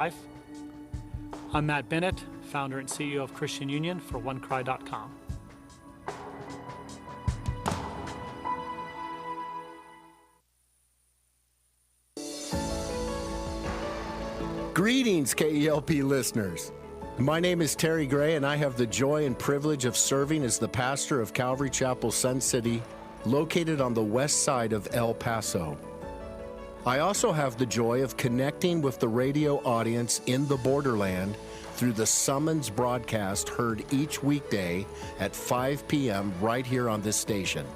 Life. I'm Matt Bennett, founder and CEO of Christian Union for OneCry.com. Greetings, KELP listeners. My name is Terry Gray, and I have the joy and privilege of serving as the pastor of Calvary Chapel Sun City, located on the west side of El Paso. I also have the joy of connecting with the radio audience in the borderland through the Summons broadcast heard each weekday at 5 p.m. right here on this station.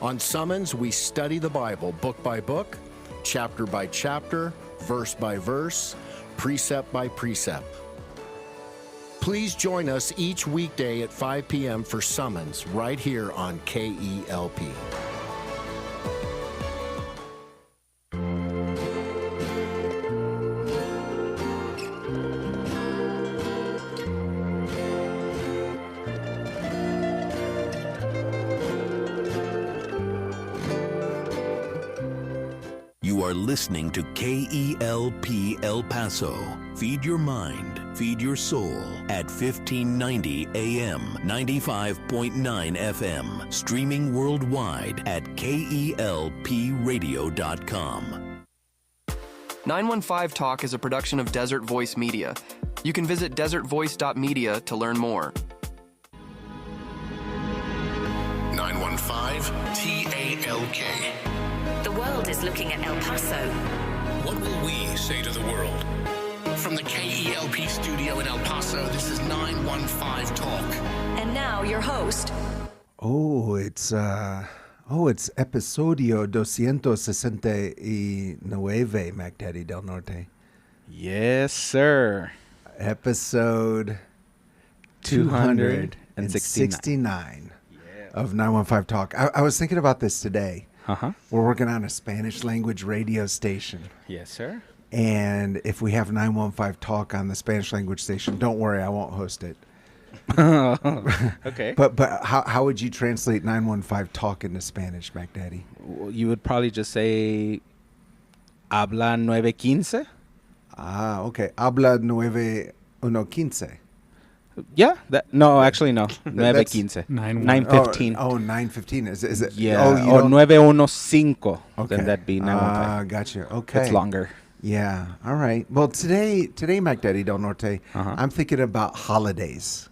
On Summons, we study the Bible book by book, chapter by chapter, verse by verse, precept by precept. Please join us each weekday at 5 p.m. for Summons right here on KELP. You are listening to KELP El Paso. Feed your mind, feed your soul at 1590 AM, 95.9 FM. Streaming worldwide at KELPradio.com. 915 Talk is a production of Desert Voice Media. You can visit desertvoice.media to learn more. 915 TALK. The world is looking at El Paso. What will we say to the world? From the KELP studio in El Paso, this is 915 Talk. And now your host. It's episodio 269, Mac Daddy Del Norte. Yes, sir. Episode 269 of 915 Talk. I was thinking about this today. Uh-huh. We're working on a Spanish language radio station. Yes, sir. And if we have 915 Talk on the Spanish language station, don't worry, I won't host it. Okay. But how would you translate 915 Talk into Spanish, Mac Daddy? Well, you would probably just say habla 915. Ah, okay. Habla 915. Yeah. No. 915. 915. Oh, 915. Is it? Yeah. Oh, or 915. Okay. Then that'd be 915. Gotcha. Okay. It's longer. Yeah. All right. Well, today, Mac Daddy Del Norte, Uh-huh. I'm thinking about holidays.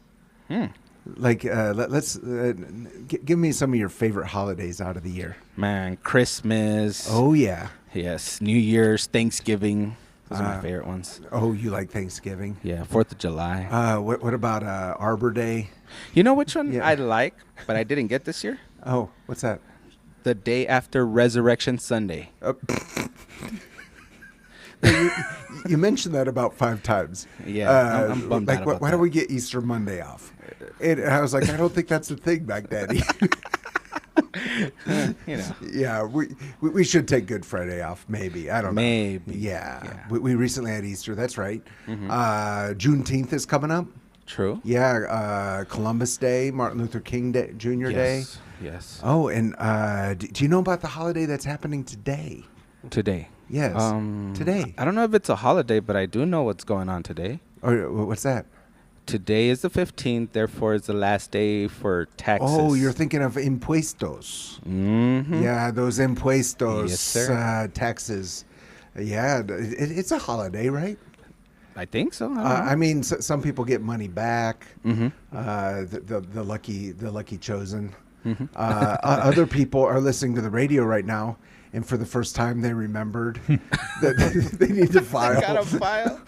Like, let's give me some of your favorite holidays out of the year. Man, Christmas. Oh, yeah. Yes. New Year's, Thanksgiving. Those are my favorite ones. Oh, you like Thanksgiving? Yeah. 4th of July. What about Arbor Day? You know which one Yeah. I like, but I didn't get this year? Oh, what's that? The day after Resurrection Sunday. You mentioned that about 5 times. Yeah, I'm bummed like, out about why don't that. we get Easter Monday off? And I was like, I don't think that's the thing, Mac Daddy. You know. Yeah, we should take Good Friday off, maybe. I don't know. Maybe. Yeah. We recently had Easter, that's right. Juneteenth is coming up. True. Yeah, Columbus Day, Martin Luther King Day, Jr. Day. Yes. Oh, and do you know about the holiday that's happening today? Today. Yes, today. I don't know if it's a holiday, but I do know what's going on today. Or what's that? Today is the 15th, therefore it's the last day for taxes. Oh, you're thinking of impuestos. Mm-hmm. Yeah, those impuestos, Yes, sir. taxes. Yeah, it's a holiday, right? I think so. I mean, some people get money back. Mm-hmm. The lucky chosen. Other people are listening to the radio right now, and for the first time, they remembered that they need to file. Got a file.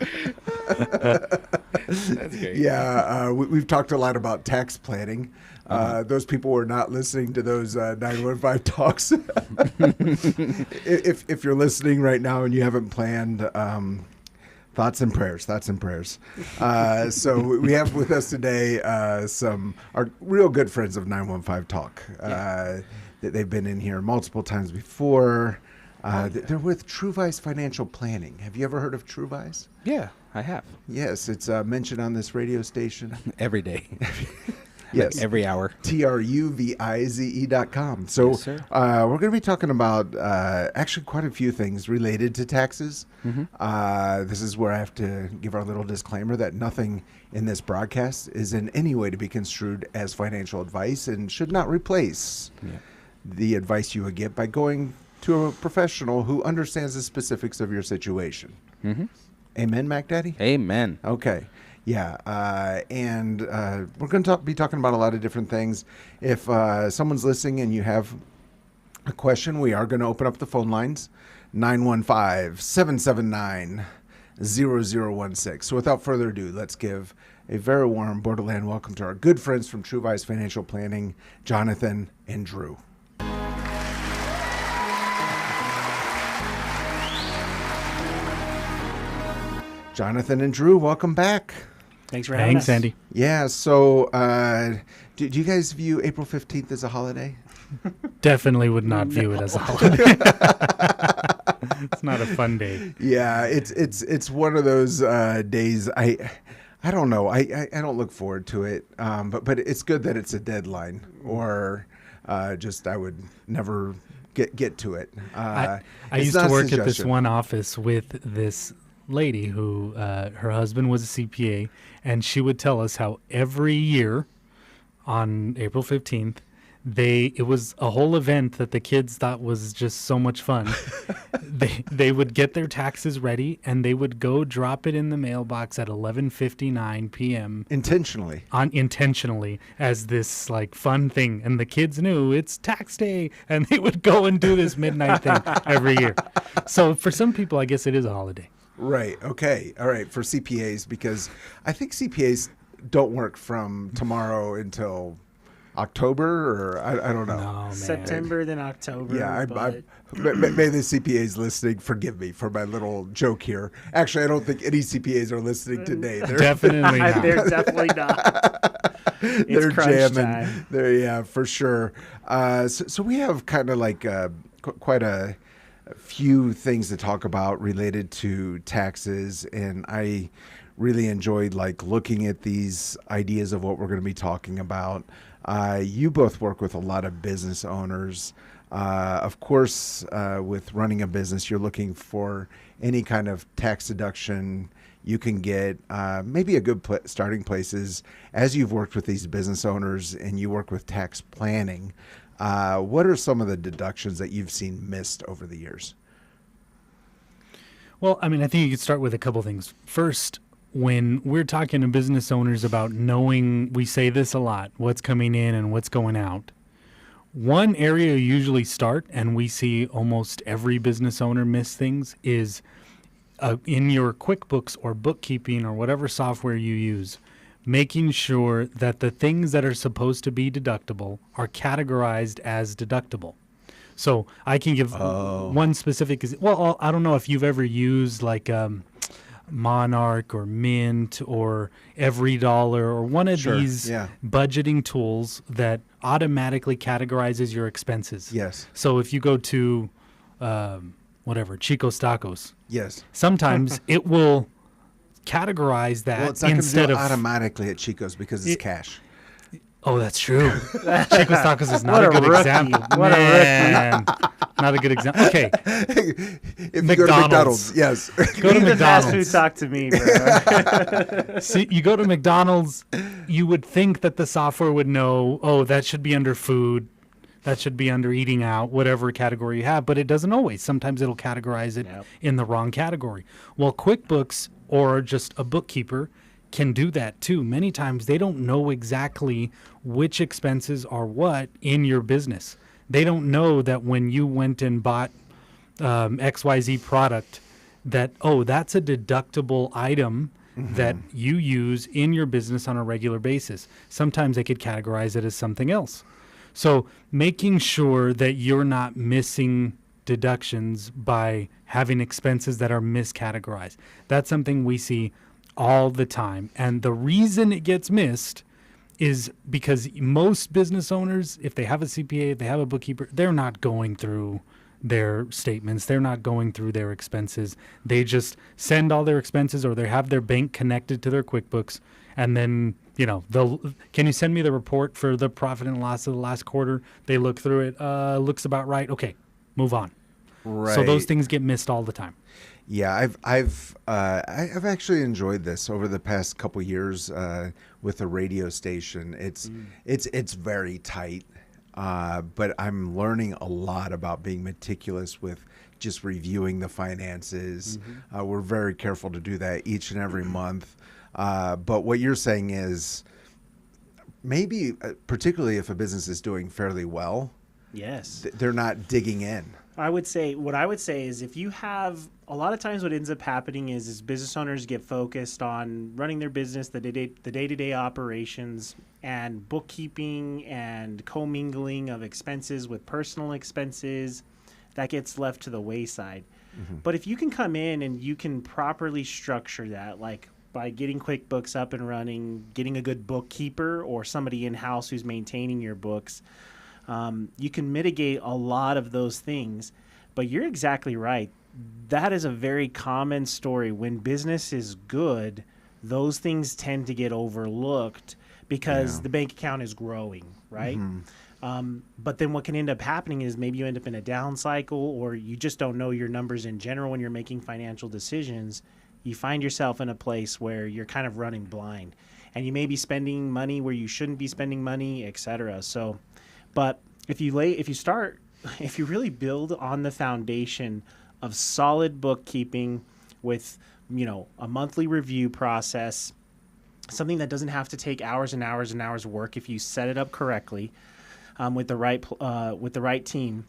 That's great. Yeah, we've talked a lot about tax planning. Those people were not listening to those 915 talks. If you're listening right now and you haven't planned, thoughts and prayers. So we have with us today our real good friends of 915 Talk. They've been in here multiple times before. They're with Truvize Financial Planning. Have you ever heard of Truvize? Yeah, I have. Yes, it's mentioned on this radio station. Every day. Yes. Every hour. Truvize.com. So Yes, sir. we're going to be talking about actually quite a few things related to taxes. This is where I have to give our little disclaimer that nothing in this broadcast is in any way to be construed as financial advice and should not replace the advice you would get by going to a professional who understands the specifics of your situation. Amen, Mac Daddy? Amen. Okay. Yeah. And we're going to be talking about a lot of different things. If someone's listening and you have a question, we are going to open up the phone lines, 915-779-0016. So without further ado, let's give a very warm Borderland welcome to our good friends from Truvize Financial Planning, Jonathan and Drew. Jonathan and Drew, welcome back. Thanks for having us. Thanks, Andy. Yeah, so do you guys view April 15th as a holiday? Definitely would not view it as a holiday. It's not a fun day. Yeah, it's one of those days. I don't know. I don't look forward to it. But it's good that it's a deadline, or just I would never get to it. I used to work at this one office with this lady who her husband was a CPA, and she would tell us how every year on April 15th it was a whole event that the kids thought was just so much fun. they would get their taxes ready and they would go drop it in the mailbox at 11:59 p.m. intentionally as this like fun thing, and the kids knew it's tax day and they would go and do this midnight thing every year. So for some people I guess it is a holiday. Right. Okay. All right. For CPAs, because I think CPAs don't work from tomorrow until October, or I don't know. No, man. September, then October. Yeah, but may the CPAs listening forgive me for my little joke here. Actually, I don't think any CPAs are listening today. Definitely not. they're definitely not. They're crunch jamming. time. Yeah, for sure. So we have kind of like quite a few things to talk about related to taxes, and I really enjoyed like looking at these ideas of what we're going to be talking about. You both work with a lot of business owners. Of course, with running a business, you're looking for any kind of tax deduction you can get. Maybe a good starting place is, as you've worked with these business owners and you work with tax planning, what are some of the deductions that you've seen missed over the years? Well, I mean, I think you could start with a couple things. First, when we're talking to business owners about knowing, we say this a lot, what's coming in and what's going out. One area you usually start, and we see almost every business owner miss things, is in your QuickBooks or bookkeeping or whatever software you use, making sure that the things that are supposed to be deductible are categorized as deductible. So I can give one specific, well, I don't know if you've ever used like Monarch or Mint or Every Dollar or one of these budgeting tools that automatically categorizes your expenses. Yes. So if you go to Chico's Tacos, yes, sometimes it will categorize that well, it's not instead do it of automatically at Chico's because it's cash. Oh, that's true. Chico's Tacos is not a good example. What a rookie. Not a good example. Okay. If you go to McDonald's, yes. Go to Leave the fast food McDonald's. talk to me, bro. See, you go to McDonald's, you would think that the software would know, oh, that should be under food, that should be under eating out, whatever category you have, but it doesn't always. Sometimes it'll categorize it in the wrong category. Well, QuickBooks or just a bookkeeper can do that too. Many times they don't know exactly which expenses are what in your business. They don't know that when you went and bought XYZ product that, oh, that's a deductible item that you use in your business on a regular basis. Sometimes they could categorize it as something else. So making sure that you're not missing deductions by having expenses that are miscategorized. That's something we see all the time. And the reason it gets missed is because most business owners, if they have a CPA, if they have a bookkeeper, they're not going through their statements. They're not going through their expenses. They just send all their expenses, or they have their bank connected to their QuickBooks, and then can you send me the report for the profit and loss of the last quarter? They look through it. Looks about right. Okay, move on. Right. So those things get missed all the time. Yeah, I've actually enjoyed this over the past couple years with the radio station. It's very tight, but I'm learning a lot about being meticulous with just reviewing the finances. We're very careful to do that each and every month. But what you're saying is maybe, particularly if a business is doing fairly well, Yes. they're not digging in. What I would say is if you have a lot of times what ends up happening is business owners get focused on running their business, the day-to-day operations and bookkeeping and commingling of expenses with personal expenses. That gets left to the wayside. But if you can come in and you can properly structure that, like by getting QuickBooks up and running, getting a good bookkeeper or somebody in-house who's maintaining your books, you can mitigate a lot of those things. But you're exactly right. That is a very common story. When business is good, those things tend to get overlooked because the bank account is growing, right? But then what can end up happening is maybe you end up in a down cycle, or you just don't know your numbers in general when you're making financial decisions. You find yourself in a place where you're kind of running blind, and you may be spending money where you shouldn't be spending money, etc. So, but if you really build on the foundation of solid bookkeeping with, a monthly review process, something that doesn't have to take hours and hours and hours of work if you set it up correctly, with the right team,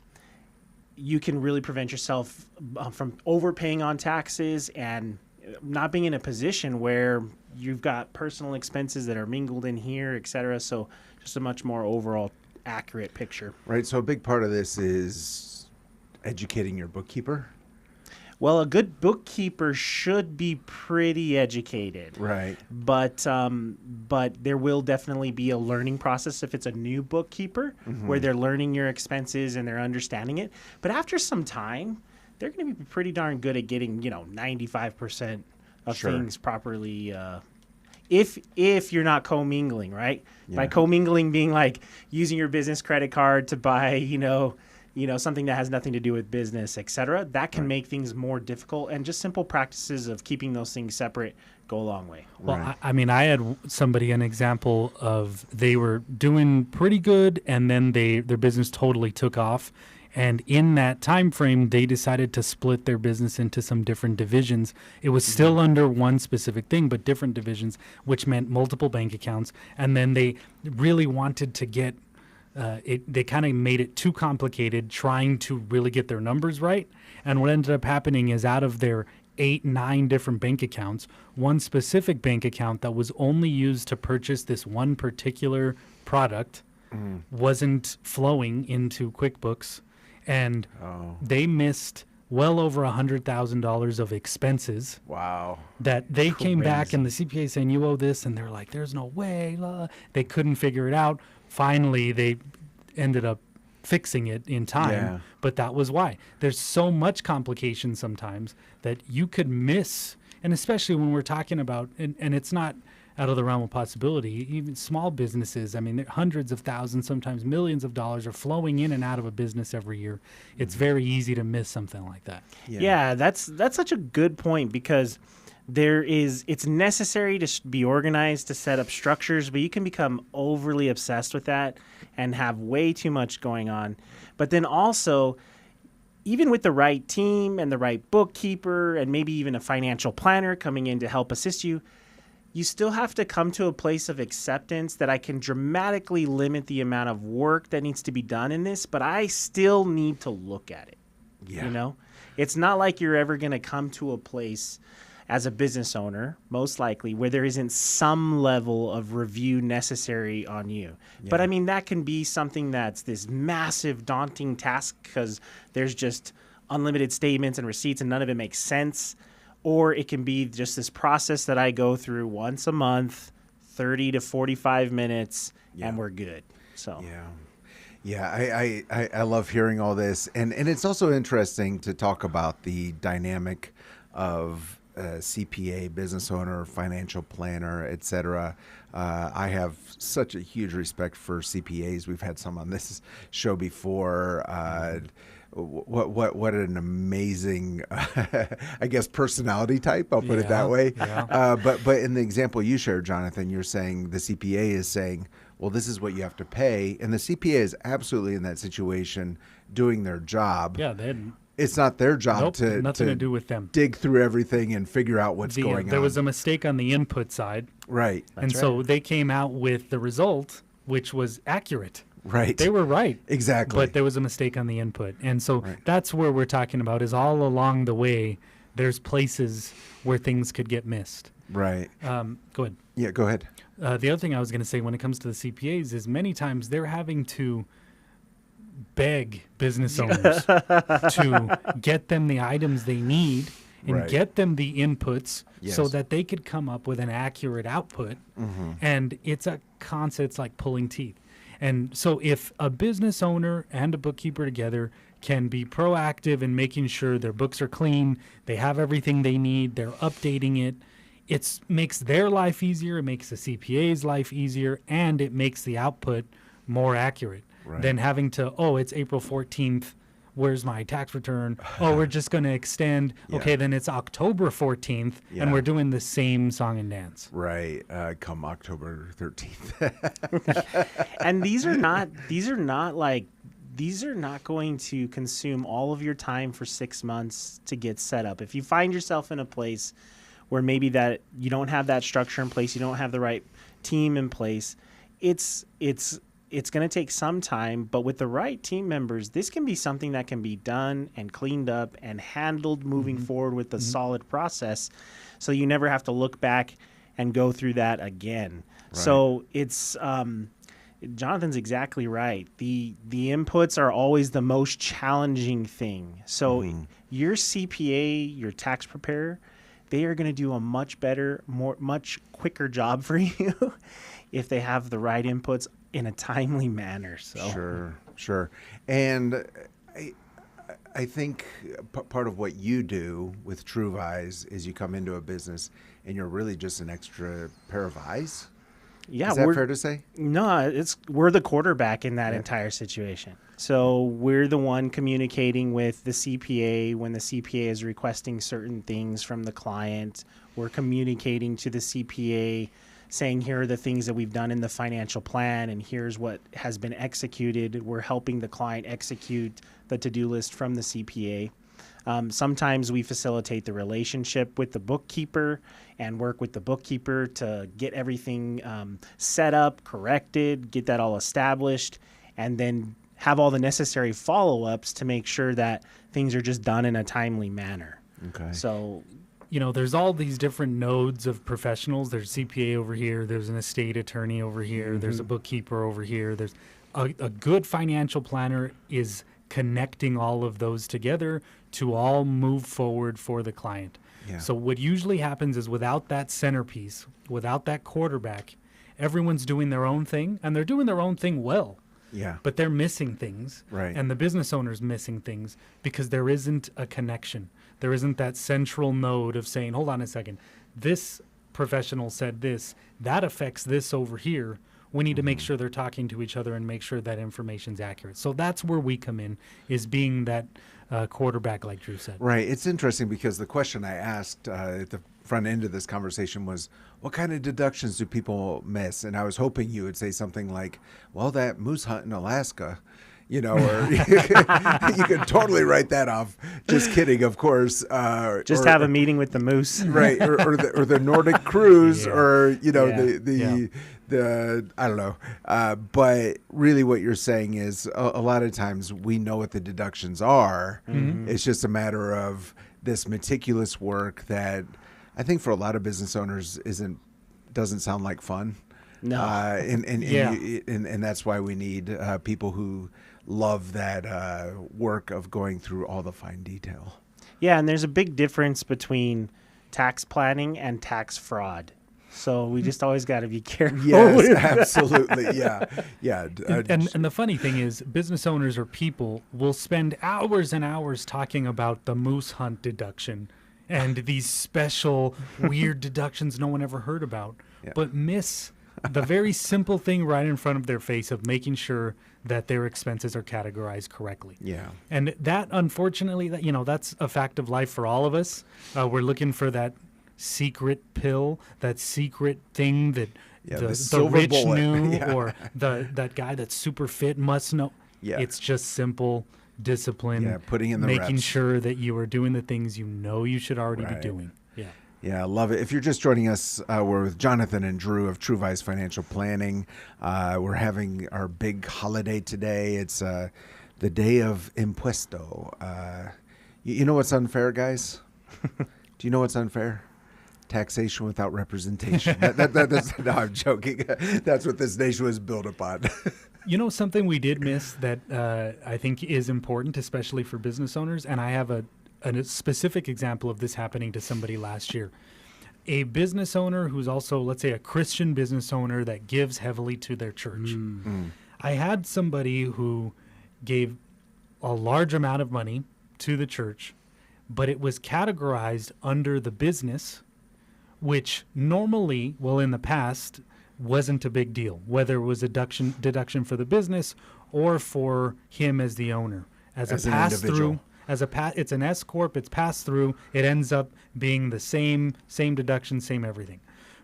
you can really prevent yourself from overpaying on taxes and not being in a position where you've got personal expenses that are mingled in here, et cetera. So just a much more overall accurate picture. Right. So a big part of this is educating your bookkeeper. Well, a good bookkeeper should be pretty educated. Right. But there will definitely be a learning process if it's a new bookkeeper where they're learning your expenses and they're understanding it. But after some time, they're going to be pretty darn good at getting, 95% of things properly, if you're not commingling, right? Yeah. By commingling being like using your business credit card to buy, something that has nothing to do with business, et cetera. That can make things more difficult, and just simple practices of keeping those things separate go a long way. Well, I had somebody, an example of they were doing pretty good, and then their business totally took off. And in that time frame, they decided to split their business into some different divisions. It was still under one specific thing, but different divisions, which meant multiple bank accounts. And then they really wanted to get they kind of made it too complicated trying to really get their numbers right. And what ended up happening is out of their 8-9 different bank accounts, one specific bank account that was only used to purchase this one particular product wasn't flowing into QuickBooks. And they missed well over $100,000 of expenses. Wow. That they came back and the CPA saying, you owe this. And they're like, there's no way. They couldn't figure it out. Finally, they ended up fixing it in time. Yeah. But that was why. There's so much complication sometimes that you could miss. And especially when we're talking about, and it's not out of the realm of possibility, even small businesses, hundreds of thousands, sometimes millions of dollars are flowing in and out of a business every year. It's very easy to miss something like that. Yeah, that's such a good point, because it's necessary to be organized, to set up structures, but you can become overly obsessed with that and have way too much going on. But then also, even with the right team and the right bookkeeper and maybe even a financial planner coming in to help assist you, you still have to come to a place of acceptance that I can dramatically limit the amount of work that needs to be done in this, but I still need to look at it. Yeah. It's not like you're ever going to come to a place as a business owner, most likely, where there isn't some level of review necessary on you. Yeah. But that can be something that's this massive, daunting task because there's just unlimited statements and receipts and none of it makes sense. Or it can be just this process that I go through once a month, 30 to 45 minutes, and we're good. So I love hearing all this. And it's also interesting to talk about the dynamic of CPA, business owner, financial planner, etc. I have such a huge respect for CPAs. We've had some on this show before. What an amazing, I guess, personality type. I'll put it that way. Yeah. But in the example you shared, Jonathan, you're saying the CPA is saying, well, this is what you have to pay, and the CPA is absolutely in that situation doing their job. Yeah, they had It's not their job nothing to do with them. dig through everything and figure out what's going on. There was a mistake on the input side, right. and so they came out with the result, which was accurate. Right. They were right. Exactly. But there was a mistake on the input. And so that's where we're talking about is all along the way, there's places where things could get missed. Right. Go ahead. Yeah, go ahead. The other thing I was going to say when it comes to the CPAs is many times they're having to beg business owners to get them the items they need and get them the inputs so that they could come up with an accurate output. And it's a concept, it's like pulling teeth. And so if a business owner and a bookkeeper together can be proactive in making sure their books are clean, they have everything they need, they're updating it, it makes their life easier, it makes the CPA's life easier, and it makes the output more accurate than having to, it's April 14th, where's my tax return? We're just going to extend. Okay, then it's October 14th, and we're doing the same song and dance. Right, come October 13th. And these are not going to consume all of your time for 6 months to get set up. If you find yourself in a place where maybe that you don't have that structure in place, you don't have the right team in place, it's going to take some time, but with the right team members, this can be something that can be done and cleaned up and handled moving forward with a solid process, so you never have to look back and go through that again. Right. So it's Jonathan's exactly right. The inputs are always the most challenging thing. So your CPA, your tax preparer, they are going to do a much better, much quicker job for you if they have the right inputs in a timely manner. So Sure. And I think part of what you do with Truvize is you come into a business and you're really just an extra pair of eyes. Yeah, is that fair to say? No, we're the quarterback in that entire situation. So we're the one communicating with the CPA when the CPA is requesting certain things from the client. We're communicating to the CPA saying, here are the things that we've done in the financial plan and here's what has been executed. We're helping the client execute the to-do list from the CPA. Sometimes we facilitate the relationship with the bookkeeper and work with the bookkeeper to get everything set up, corrected, get that all established, and then have all the necessary follow-ups to make sure that things are just done in a timely manner. Okay. So, there's all these different nodes of professionals. There's CPA over here. There's an estate attorney over here. There's a bookkeeper over here. There's a good financial planner is connecting all of those together to all move forward for the client. Yeah. So what usually happens is without that centerpiece, without that quarterback, everyone's doing their own thing, and they're doing their own thing well. Yeah. But they're missing things. Right. And the business owner's missing things because there isn't a connection. There isn't that central node of saying, hold on a second, this professional said this, that affects this over here. We need to make sure they're talking to each other and make sure that information's accurate. So that's where we come in, is being that quarterback, like Drew said. Right. It's interesting because the question I asked at the front end of this conversation was, what kind of deductions do people miss? And I was hoping you would say something like, well, that moose hunt in Alaska, or you could totally write that off. Just kidding, of course. Just have a meeting with the moose. Right. Or the Nordic cruise or, the I don't know. But really what you're saying is a lot of times we know what the deductions are. Mm-hmm. It's just a matter of this meticulous work that I think for a lot of business owners doesn't sound like fun. No. And that's why we need people who love that work of going through all the fine detail. Yeah, and there's a big difference between tax planning and tax fraud. So we just always got to be careful. Yes, absolutely. Yeah. And the funny thing is, business owners or people will spend hours and hours talking about the moose hunt deduction and these special weird deductions no one ever heard about, but miss the very simple thing right in front of their face of making sure that their expenses are categorized correctly. Yeah. And that, unfortunately, that's a fact of life for all of us. We're looking for that secret pill, that secret thing that the silver rich bullet. knew, Yeah. or that guy that's super fit must know. Yeah. It's just simple discipline. Yeah, putting in the making reps. sure that you are doing the things you know you should already Right. be doing. Yeah. Yeah, I love it. If you're just joining us, we're with Jonathan and Drew of Truvize Financial Planning. We're having our big holiday today. It's the day of Impuesto. You know what's unfair, guys? Do you know what's unfair? Taxation without representation. No, I'm joking. That's what this nation was built upon. You know, something we did miss that I think is important, especially for business owners, and I have a specific example of this happening to somebody last year. A business owner who's also, let's say, a Christian business owner that gives heavily to their church. I had somebody who gave a large amount of money to the church, but it was categorized under the business, which normally, well, in the past, wasn't a big deal, whether it was a deduction for the business or for him as the owner. As a an pass-through. individual. It's an S corp. It's passed through. It ends up being the same deduction, same everything.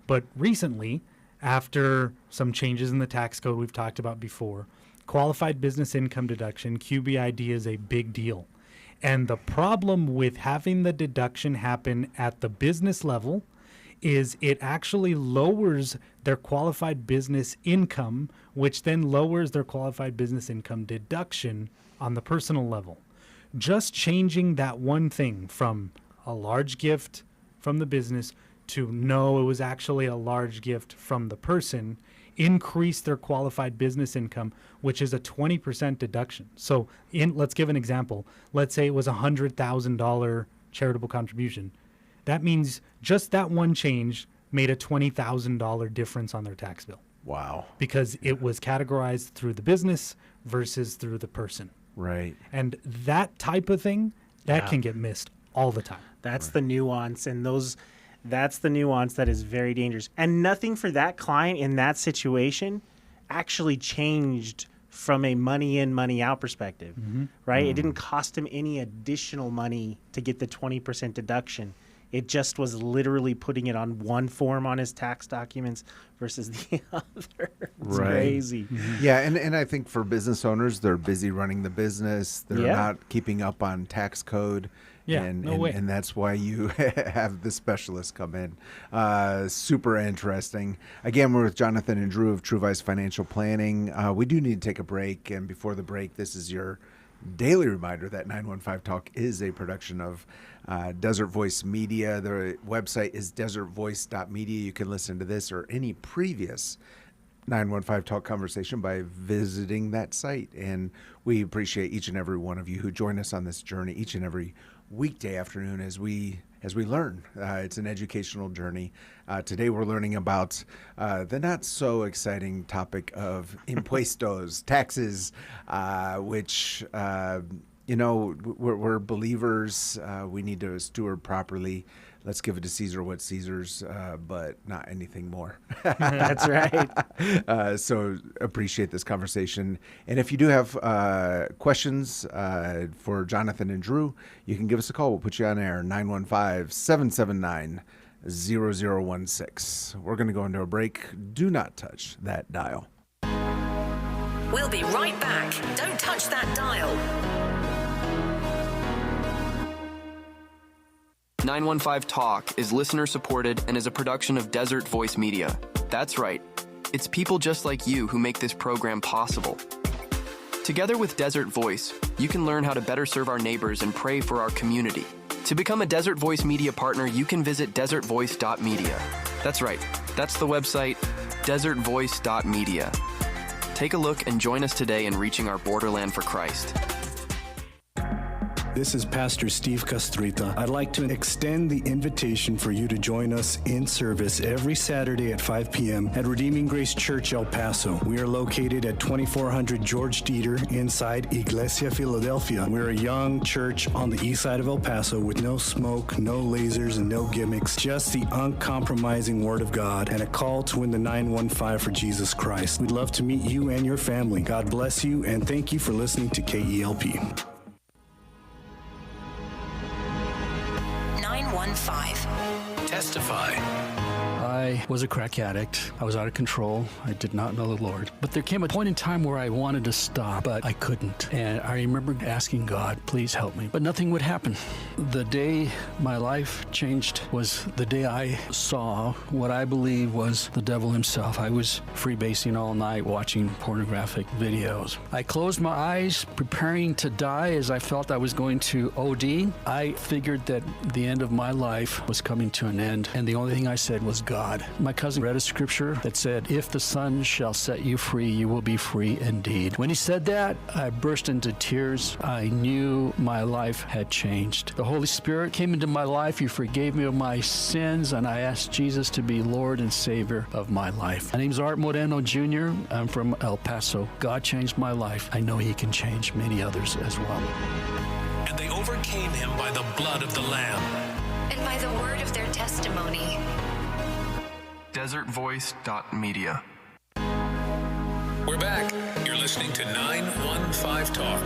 But recently, after some changes in the tax code we've talked about before, qualified business income deduction (QBID) is a big deal, and the problem with having the deduction happen at the business level is it actually lowers their qualified business income, which then lowers their qualified business income deduction on the personal level. Just changing that one thing from a large gift from the business to no, it was actually a large gift from the person increased their qualified business income, which is a 20% deduction. So let's give an example. Let's say it was a $100,000 charitable contribution. That means just that one change made a $20,000 difference on their tax bill. Wow. Because it was categorized through the business versus through the person. Right. And that type of thing, that can get missed all the time. That's the nuance, and that's the nuance that is very dangerous. And nothing for that client in that situation actually changed from a money in, money out perspective, right? It didn't cost him any additional money to get the 20% deduction. It just was literally putting it on one form on his tax documents versus the other. It's crazy. Yeah, and I think for business owners, they're busy running the business. They're not keeping up on tax code. Yeah, and way. And that's why you have the specialists come in. Super interesting. Again, we're with Jonathan and Drew of Truvize Financial Planning. We do need to take a break. And before the break, this is your daily reminder that 915 Talk is a production of Desert Voice Media. The website is desertvoice.media. You can listen to this or any previous 915 Talk conversation by visiting that site. And we appreciate each and every one of you who join us on this journey each and every weekday afternoon as we learn. It's an educational journey. Today we're learning about the not so exciting topic of impuestos, taxes, which we're believers. We need to steward properly. Let's give it to Caesar what Caesar's, but not anything more. That's right. So appreciate this conversation. And if you do have questions for Jonathan and Drew, you can give us a call. We'll put you on air, 915-779-0016. We're going to go into a break. Do not touch that dial. We'll be right back. Don't touch that dial. 915 Talk is listener supported and is a production of Desert Voice Media. That's right. It's people just like you who make this program possible. Together with Desert Voice, you can learn how to better serve our neighbors and pray for our community. To become a Desert Voice Media partner, you can visit desertvoice.media. That's right. That's the website, desertvoice.media. Take a look and join us today in reaching our borderland for Christ. This is Pastor Steve Castrita. I'd like to extend the invitation for you to join us in service every Saturday at 5 p.m. at Redeeming Grace Church, El Paso. We are located at 2400 George Dieter inside Iglesia Philadelphia. We're a young church on the east side of El Paso with no smoke, no lasers, and no gimmicks, just the uncompromising Word of God and a call to win the 915 for Jesus Christ. We'd love to meet you and your family. God bless you, and thank you for listening to KELP. 915. Testify. I was a crack addict. I was out of control. I did not know the Lord. But there came a point in time where I wanted to stop, but I couldn't. And I remember asking God, please help me. But nothing would happen. The day my life changed was the day I saw what I believe was the devil himself. I was freebasing all night, watching pornographic videos. I closed my eyes, preparing to die as I felt I was going to OD. I figured that the end of my life was coming to an end, and the only thing I said was God. My cousin read a scripture that said, if the Son shall set you free, you will be free indeed. When he said that, I burst into tears. I knew my life had changed. The Holy Spirit came into my life. He forgave me of my sins, and I asked Jesus to be Lord and Savior of my life. My name's Art Moreno Jr. I'm from El Paso. God changed my life. I know he can change many others as well. And they overcame him by the blood of the Lamb And by the word of their testimony. desertvoice.media. We're back. You're listening to 915 Talk.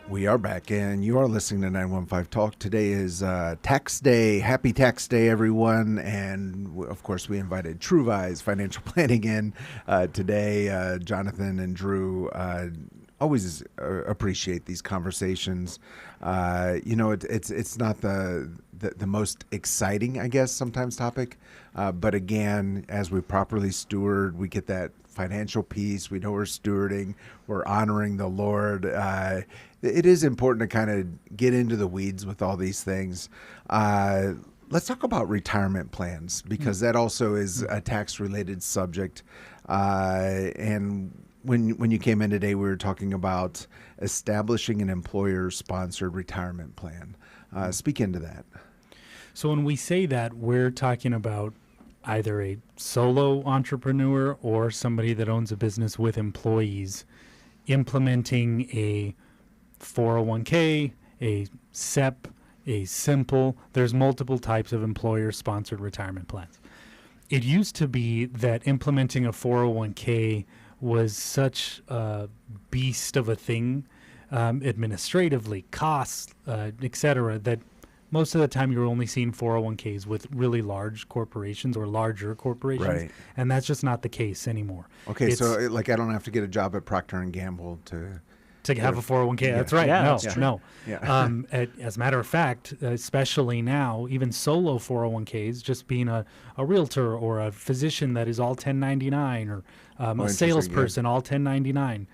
We are back, and you are listening to 915 Talk. Today is tax day. Happy tax day, everyone. And, of course, we invited Truvize Financial Planning in today. Jonathan and Drew always appreciate these conversations. It's not the most exciting, I guess, sometimes topic. But again, as we properly steward, we get that financial peace. We know we're stewarding. We're honoring the Lord. It is important to kind of get into the weeds with all these things. Let's talk about retirement plans, because that also is a tax-related subject. And when you came in today, we were talking about establishing an employer-sponsored retirement plan. Speak into that. So when we say that, we're talking about either a solo entrepreneur or somebody that owns a business with employees implementing a 401k, a SEP, a simple. There's multiple types of employer-sponsored retirement plans. It used to be that implementing a 401k was such a beast of a thing, administratively, costs, et cetera, that most of the time you're only seeing 401ks with really large corporations or larger corporations. Right. And that's just not the case anymore. Okay, so I don't have to get a job at Procter & Gamble to have a 401k. Yeah. That's right. Yeah, no, that's true. no. Yeah. As a matter of fact, especially now, even solo 401ks, just being a realtor or a physician that is all 1099 or a interesting, salesperson all 1099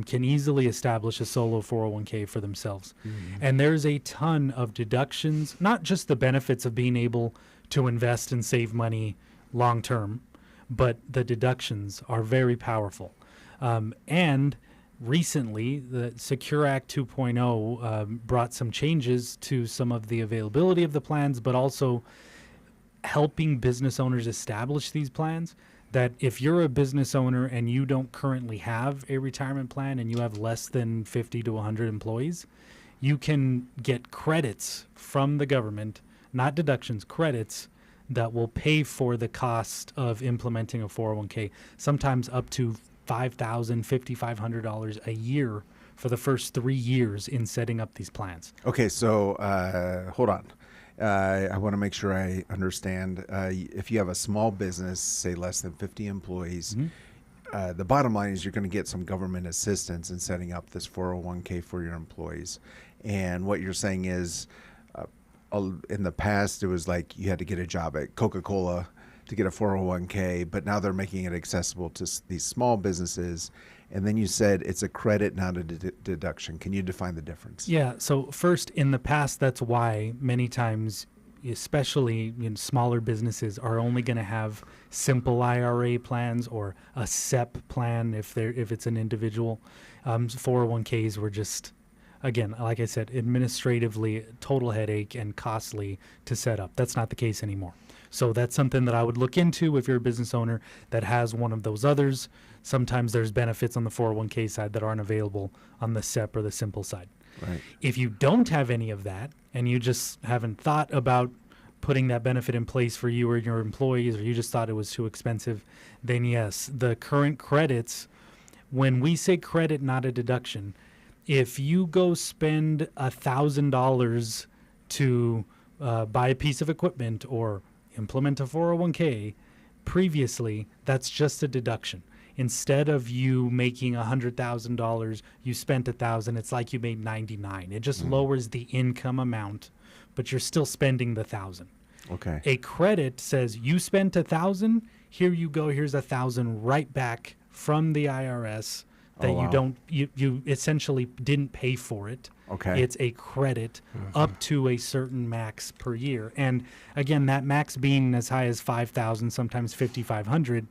can easily establish a solo 401k for themselves. And there's a ton of deductions, not just the benefits of being able to invest and save money long term, but the deductions are very powerful. And recently, the Secure Act 2.0 brought some changes to some of the availability of the plans, but also helping business owners establish these plans. That if you're a business owner and you don't currently have a retirement plan and you have less than 50 to 100 employees, you can get credits from the government, not deductions, credits that will pay for the cost of implementing a 401k, sometimes up to $5,000, $5,500 a year for the first 3 years in setting up these plans. Okay, so hold on. I want to make sure I understand. If you have a small business, say less than 50 employees, the bottom line is you're going to get some government assistance in setting up this 401k for your employees. And what you're saying is, in the past, it was like you had to get a job at Coca-Cola to get a 401k, but now they're making it accessible to these small businesses. And then you said it's a credit, not a deduction. Can you define the difference? Yeah. So first, in the past, that's why many times, especially in smaller businesses, are only going to have simple IRA plans or a SEP plan if it's an individual. 401ks were just again, like I said, administratively total headache and costly to set up. That's not the case anymore. So that's something that I would look into if you're a business owner that has one of those others. Sometimes there's benefits on the 401k side that aren't available on the SEP or the simple side. Right. If you don't have any of that and you just haven't thought about putting that benefit in place for you or your employees, or you just thought it was too expensive, then yes, the current credits, when we say credit, not a deduction, if you go spend $1,000 to buy a piece of equipment or implement a 401k previously, that's just a deduction. Instead of you making $100,000, you spent $1,000. It's like you made $99. It just lowers the income amount, but you're still spending the $1,000. Okay. A credit says you spent $1,000. Here you go. Here's $1,000 right back from the IRS that you don't. You essentially didn't pay for it. Okay. It's a credit up to a certain max per year, and again, that max being as high as $5,000, sometimes $5,500.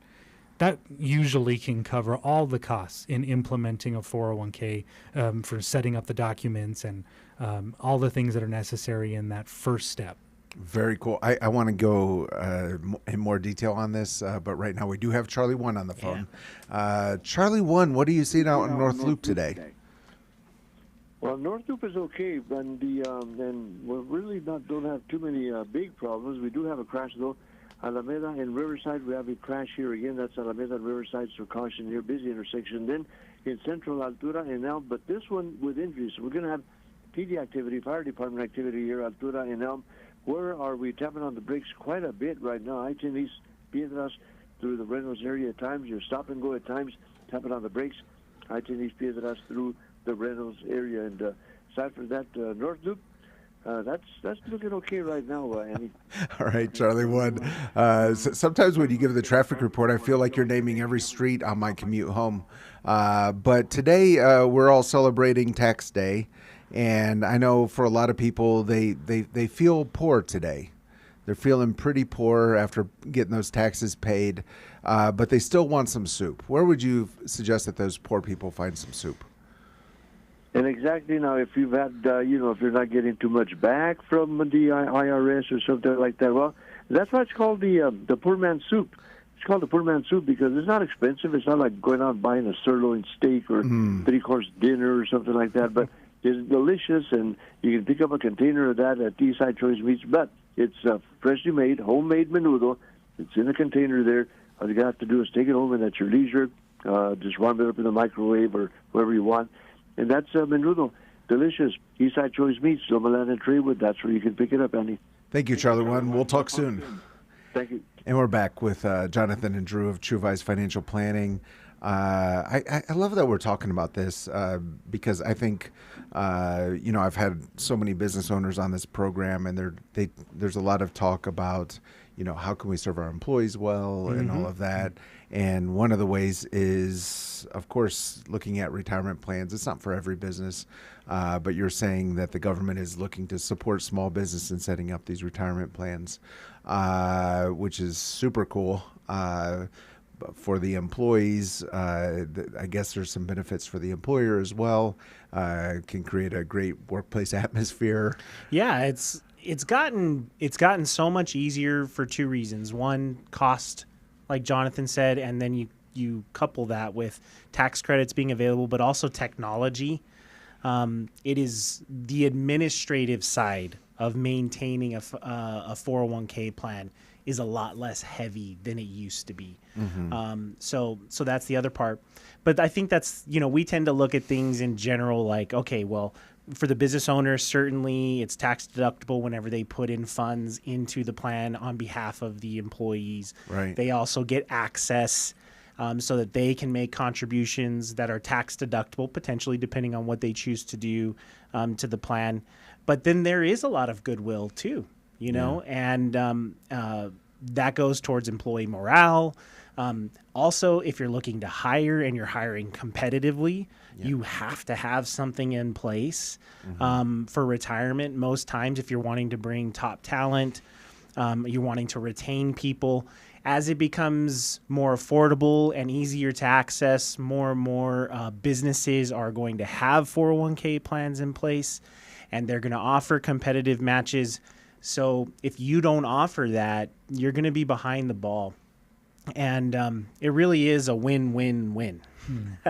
That usually can cover all the costs in implementing a 401k, for setting up the documents and all the things that are necessary in that first step. Very cool. I want to go in more detail on this, but right now we do have Charlie 1 on the phone. Charlie 1, what are you seeing out in North Loop today? Well, North Loop is okay, and and we really don't have too many big problems. We do have a crash though. Alameda and Riverside, we have a crash here again. That's Alameda and Riverside, so caution here, busy intersection. Then in Central Altura and Elm, but this one with injuries. So we're going to have PD activity, fire department activity here, Altura and Elm. Where are we tapping on the brakes quite a bit right now? I-10 East, Piedras through the Reynolds area at times. You're stop and go at times, tapping on the brakes. I-10 East, Piedras through the Reynolds area. And aside from that, North Loop, that's looking okay right now, Annie. All right, Charlie 1. Sometimes when you give the traffic report, I feel like you're naming every street on my commute home. But today we're all celebrating Tax Day, and I know for a lot of people, they feel poor today. They're feeling pretty poor after getting those taxes paid, but they still want some soup. Where would you suggest that those poor people find some soup? And exactly now, if you've had, if you're not getting too much back from the IRS or something like that, well, that's why it's called the poor man's soup. It's called the poor man's soup because it's not expensive. It's not like going out and buying a sirloin steak or three-course dinner or something like that. But it's delicious, and you can pick up a container of that at Eastside Choice Meats. But it's freshly made, homemade menudo. It's in a container there. All you have to do is take it home and at your leisure. Just warm it up in the microwave or wherever you want. And that's menudo. Delicious. Eastside Choice Meats, Lomaland and Treewood. That's where you can pick it up, Andy. Thank you, Charlie 1. We'll talk soon. Thank you. And we're back with Jonathan and Drew of Truvize Financial Planning. I love that we're talking about this because I think, I've had so many business owners on this program, and there's a lot of talk about, how can we serve our employees well and all of that. And one of the ways is, of course, looking at retirement plans. It's not for every business, but you're saying that the government is looking to support small business in setting up these retirement plans, which is super cool. For the employees, I guess there's some benefits for the employer as well. Can create a great workplace atmosphere. Yeah, it's gotten so much easier for two reasons. One, cost, like Jonathan said, and then you couple that with tax credits being available, but also technology. It is the administrative side of maintaining a 401k plan is a lot less heavy than it used to be. So that's the other part. But I think that's, we tend to look at things in general like, okay, well, for the business owner, certainly it's tax deductible whenever they put in funds into the plan on behalf of the employees. Right. They also get access so that they can make contributions that are tax deductible, potentially depending on what they choose to do to the plan. But then there is a lot of goodwill too, and that goes towards employee morale. Also, if you're looking to hire and you're hiring competitively, you have to have something in place for retirement. Most times, if you're wanting to bring top talent, you're wanting to retain people. as it becomes more affordable and easier to access, more and more businesses are going to have 401k plans in place, and they're going to offer competitive matches. So if you don't offer that, you're going to be behind the ball. And it really is a win-win-win.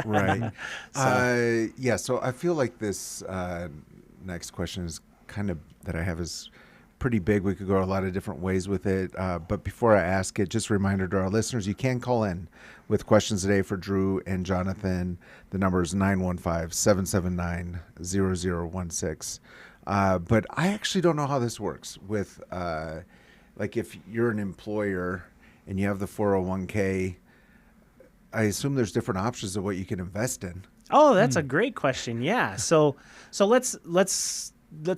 Right. So I feel like this next question is kind of that I have is pretty big. We could go a lot of different ways with it. But before I ask it, just a reminder to our listeners, you can call in with questions today for Drew and Jonathan. The number is 915-779-0016. But I actually don't know how this works with, like if you're an employer and you have the 401k, I assume there's different options of what you can invest in. Oh, that's a great question. Yeah. So let's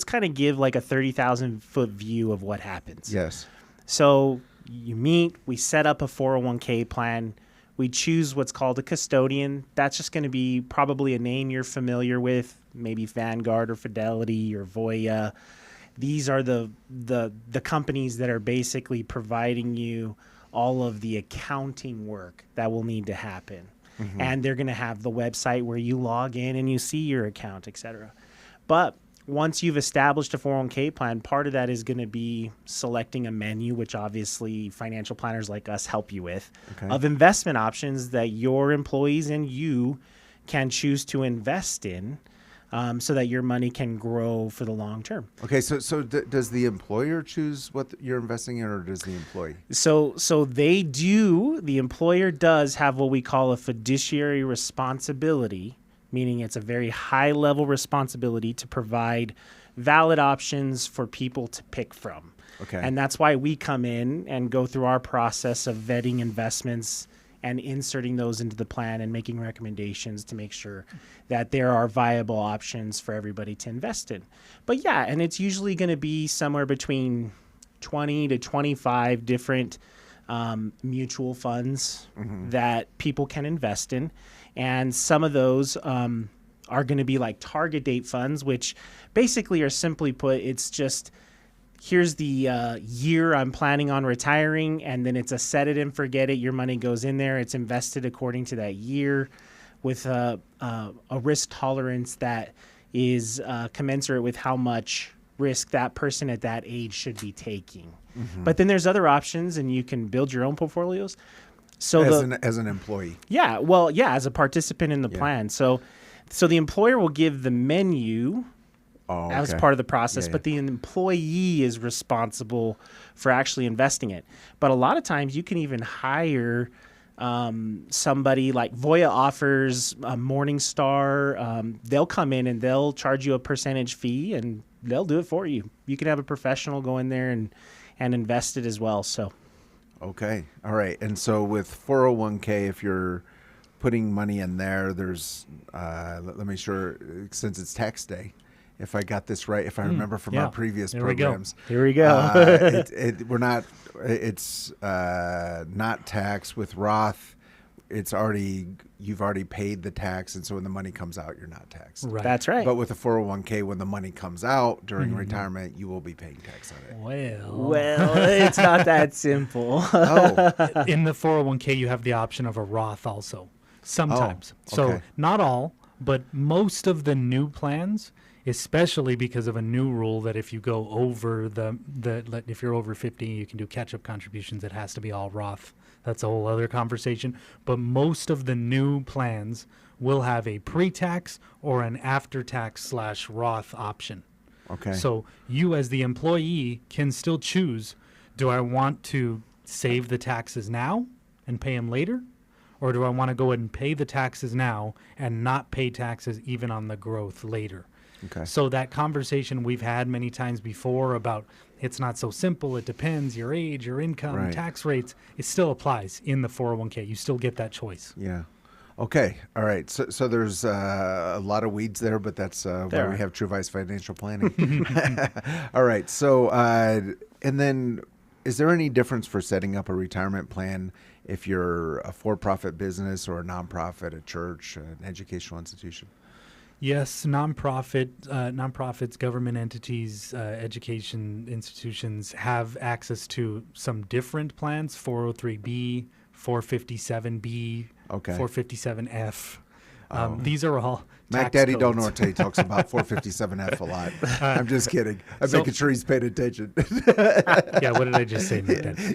kind of give like a 30,000 foot view of what happens. Yes. So you meet, we set up a 401k plan. We choose what's called a custodian. That's just going to be probably a name you're familiar with, maybe Vanguard or Fidelity or Voya. These are the companies that are basically providing you all of the accounting work that will need to happen. Mm-hmm. And they're going to have the website where you log in and you see your account, et cetera. But once you've established a 401k plan, part of that is going to be selecting a menu, which obviously financial planners like us help you with, of investment options that your employees and you can choose to invest in, so that your money can grow for the long term. Okay, so does the employer choose what you're investing in, or does the employee? So they do. The employer does have what we call a fiduciary responsibility, meaning it's a very high-level responsibility to provide valid options for people to pick from. Okay. And that's why we come in and go through our process of vetting investments and inserting those into the plan and making recommendations to make sure that there are viable options for everybody to invest in. But yeah, and it's usually going to be somewhere between 20 to 25 different mutual funds that people can invest in. And some of those are going to be like target date funds, which basically are simply put, it's just, here's the year I'm planning on retiring, and then it's a set it and forget it. Your money goes in there. It's invested according to that year with a risk tolerance that is commensurate with how much risk that person at that age should be taking. Mm-hmm. But then there's other options, and you can build your own portfolios. So as an employee. Yeah, well, yeah, as a participant in the plan. So the employer will give the menu as part of the process, but the employee is responsible for actually investing it. But a lot of times you can even hire somebody like Voya offers Morningstar. They'll come in and they'll charge you a percentage fee, and they'll do it for you. You can have a professional go in there and invest it as well. So. Okay. All right. And so with 401k, if you're putting money in there, there's, let me sure, since it's tax day, if I got this right, if I remember from our previous programs. Here we go. It's not taxed with Roth. You've already paid the tax, and so when the money comes out, you're not taxed. Right. That's right. But with a 401k, when the money comes out during retirement, you will be paying tax on it. Well, it's not that simple. In the 401k, you have the option of a Roth also, sometimes. So not all, but most of the new plans, especially because of a new rule that if you go over if you're over 50, you can do catch-up contributions. It has to be all Roth. That's a whole other conversation. But most of the new plans will have a pre-tax or an after-tax / Roth option. Okay. So you as the employee can still choose, do I want to save the taxes now and pay them later? Or do I want to go ahead and pay the taxes now and not pay taxes even on the growth later? Okay. So that conversation we've had many times before about it's not so simple, it depends, your age, your income, tax rates, it still applies in the 401k. You still get that choice. Yeah. Okay. All right. So there's a lot of weeds there, but that's why we have Truvize Financial Planning. All right. So, and then is there any difference for setting up a retirement plan if you're a for-profit business or a nonprofit, a church, an educational institution? Yes, nonprofits, government entities, education institutions have access to some different plans: 403B, 457B, Okay. 457F. These are all Mac tax Daddy Del codes. Norte talks about 457F a lot. I'm just kidding. I'm making sure he's paying attention. Yeah, what did I just say, Mac Daddy?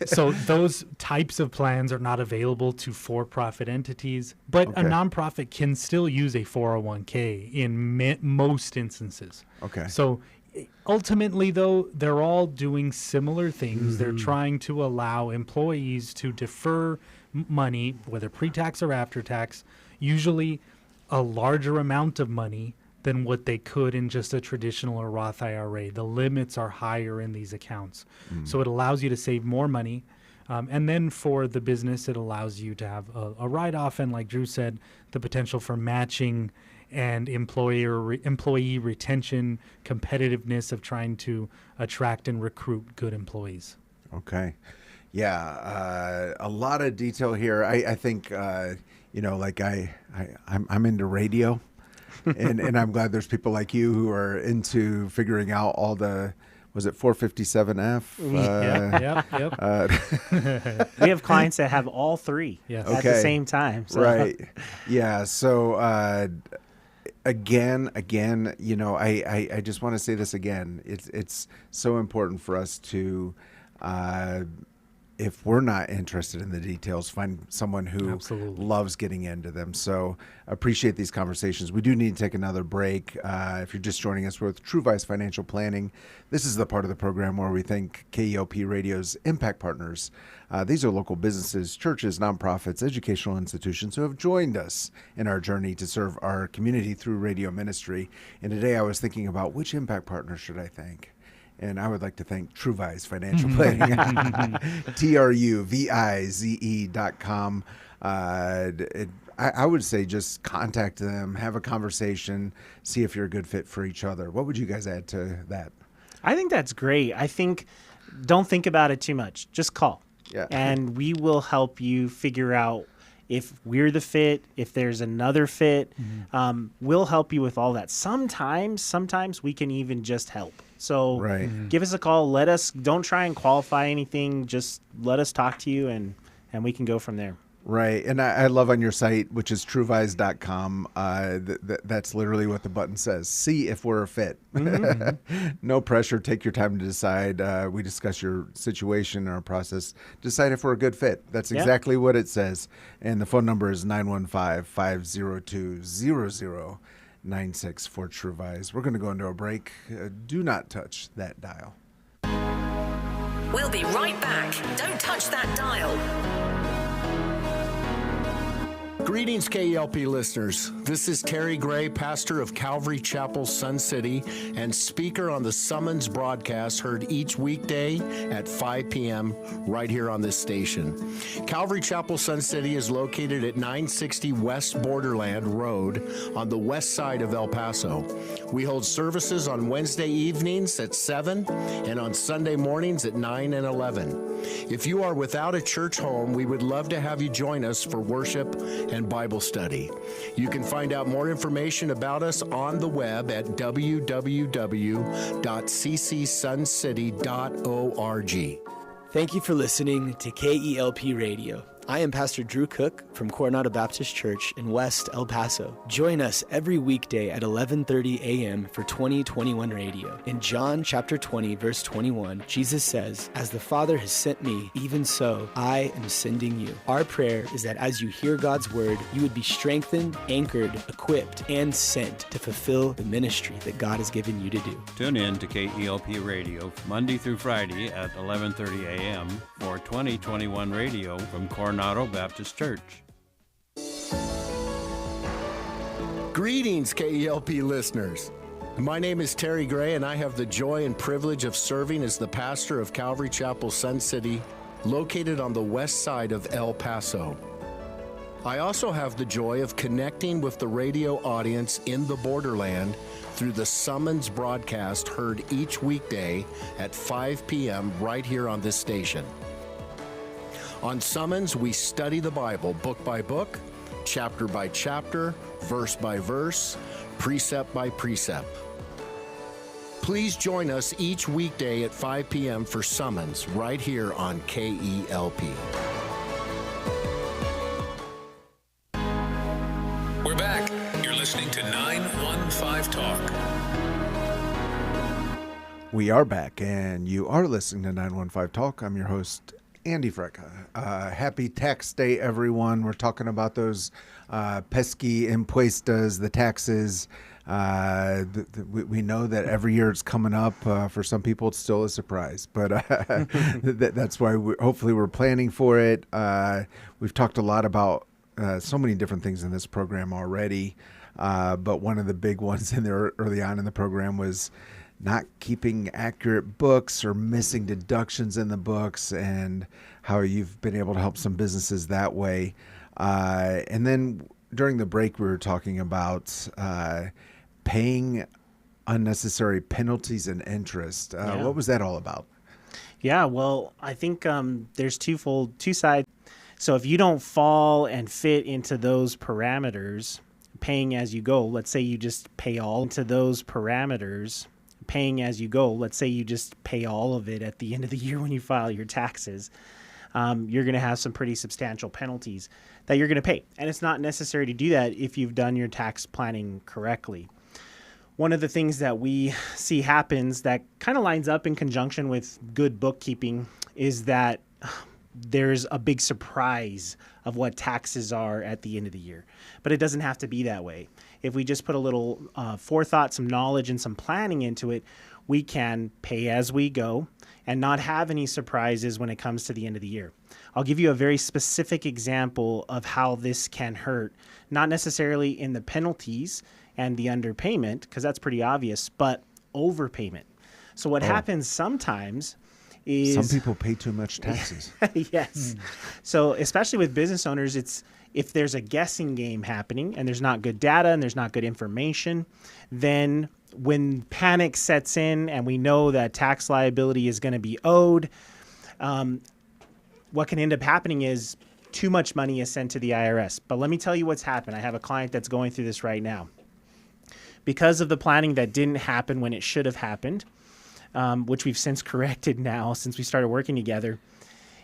So those types of plans are not available to for-profit entities, but a nonprofit can still use a 401k in most instances. Okay. So ultimately, though, they're all doing similar things. They're trying to allow employees to defer money, whether pre-tax or after-tax, usually a larger amount of money than what they could in just a traditional or Roth IRA. The limits are higher in these accounts. So it allows you to save more money. And then for the business, it allows you to have a write-off and, like Drew said, the potential for matching and employee retention, competitiveness of trying to attract and recruit good employees. Okay. Yeah, a lot of detail here. I think, like I'm into radio. and I'm glad there's people like you who are into figuring out all the, was it 457F? Yep. We have clients that have all three at the same time. So. Right. Yeah. So again, I just want to say this again. It's so important for us to, if we're not interested in the details, find someone who loves getting into them. So appreciate these conversations. We do need to take another break. If you're just joining us, we're with Truvize Financial Planning. This is the part of the program where we thank KELP Radio's impact partners. These are local businesses, churches, nonprofits, educational institutions who have joined us in our journey to serve our community through radio ministry. And today I was thinking about which impact partner should I thank? And I would like to thank Truvize Financial Planning, TRUVIZE.com. I would say just contact them, have a conversation, see if you're a good fit for each other. What would you guys add to that? I think that's great. I think don't think about it too much. Just call. Yeah. And we will help you figure out if we're the fit, if there's another fit. We'll help you with all that. Sometimes we can even just help. So give us a call. Don't try and qualify anything. Just let us talk to you and we can go from there. Right. And I love on your site, which is truvize.com, that's literally what the button says. See if we're a fit. No pressure. Take your time to decide. We discuss your situation, our process. Decide if we're a good fit. That's exactly what it says. And the phone number is 915-502-0096 for Truvize. We're going to go into a break. Do not touch that dial. We'll be right back. Don't touch that dial. Greetings, KELP listeners. This is Terry Gray, pastor of Calvary Chapel, Sun City, and speaker on the Summons broadcast heard each weekday at 5 p.m. right here on this station. Calvary Chapel, Sun City is located at 960 West Borderland Road on the west side of El Paso. We hold services on Wednesday evenings at 7 and on Sunday mornings at 9 and 11. If you are without a church home, we would love to have you join us for worship and Bible study. You can find out more information about us on the web at www.ccsuncity.org. Thank you for listening to KELP Radio. I am Pastor Drew Cook from Coronado Baptist Church in West El Paso. Join us every weekday at 11:30 a.m. for 2021 Radio. In John chapter 20, verse 21, Jesus says, "As the Father has sent me, even so I am sending you." Our prayer is that as you hear God's word, you would be strengthened, anchored, equipped, and sent to fulfill the ministry that God has given you to do. Tune in to KELP Radio Monday through Friday at 11:30 a.m. for 2021 Radio from Coronado Baptist Church. Greetings, KELP listeners. My name is Terry Gray, and I have the joy and privilege of serving as the pastor of Calvary Chapel, Sun City, located on the west side of El Paso. I also have the joy of connecting with the radio audience in the borderland through the Summons broadcast heard each weekday at 5 p.m. right here on this station. On Summons, we study the Bible book by book, chapter by chapter, verse by verse, precept by precept. Please join us each weekday at 5 p.m. for Summons right here on KELP. We're back. You're listening to 915 Talk. We are back, and you are listening to 915 Talk. I'm your host, Andy Freca. Happy tax day, everyone. We're talking about those pesky impuestas, the taxes. We know that every year it's coming up. For some people, it's still a surprise, but that's why hopefully we're planning for it. We've talked a lot about so many different things in this program already, but one of the big ones in there early on in the program was not keeping accurate books or missing deductions in the books, and how you've been able to help some businesses that way. And then during the break, we were talking about paying unnecessary penalties and interest. What was that all about? Yeah, well, I think there's two sides. So if you don't fall and fit into those parameters, paying as you go, let's say you just pay all into those parameters, paying as you go, let's say you just pay all of it at the end of the year when you file your taxes, you're going to have some pretty substantial penalties that you're going to pay. And it's not necessary to do that if you've done your tax planning correctly. One of the things that we see happens that kind of lines up in conjunction with good bookkeeping is that there's a big surprise of what taxes are at the end of the year. But it doesn't have to be that way. If we just put a little forethought, some knowledge, and some planning into it, we can pay as we go and not have any surprises when it comes to the end of the year. I'll give you a very specific example of how this can hurt, not necessarily in the penalties and the underpayment, because that's pretty obvious, but overpayment. So what happens sometimes is... Some people pay too much taxes. Yes. So especially with business owners, if there's a guessing game happening and there's not good data and there's not good information, then when panic sets in and we know that tax liability is going to be owed, what can end up happening is too much money is sent to the IRS. But let me tell you what's happened. I have a client that's going through this right now. Because of the planning that didn't happen when it should have happened, which we've since corrected now since we started working together,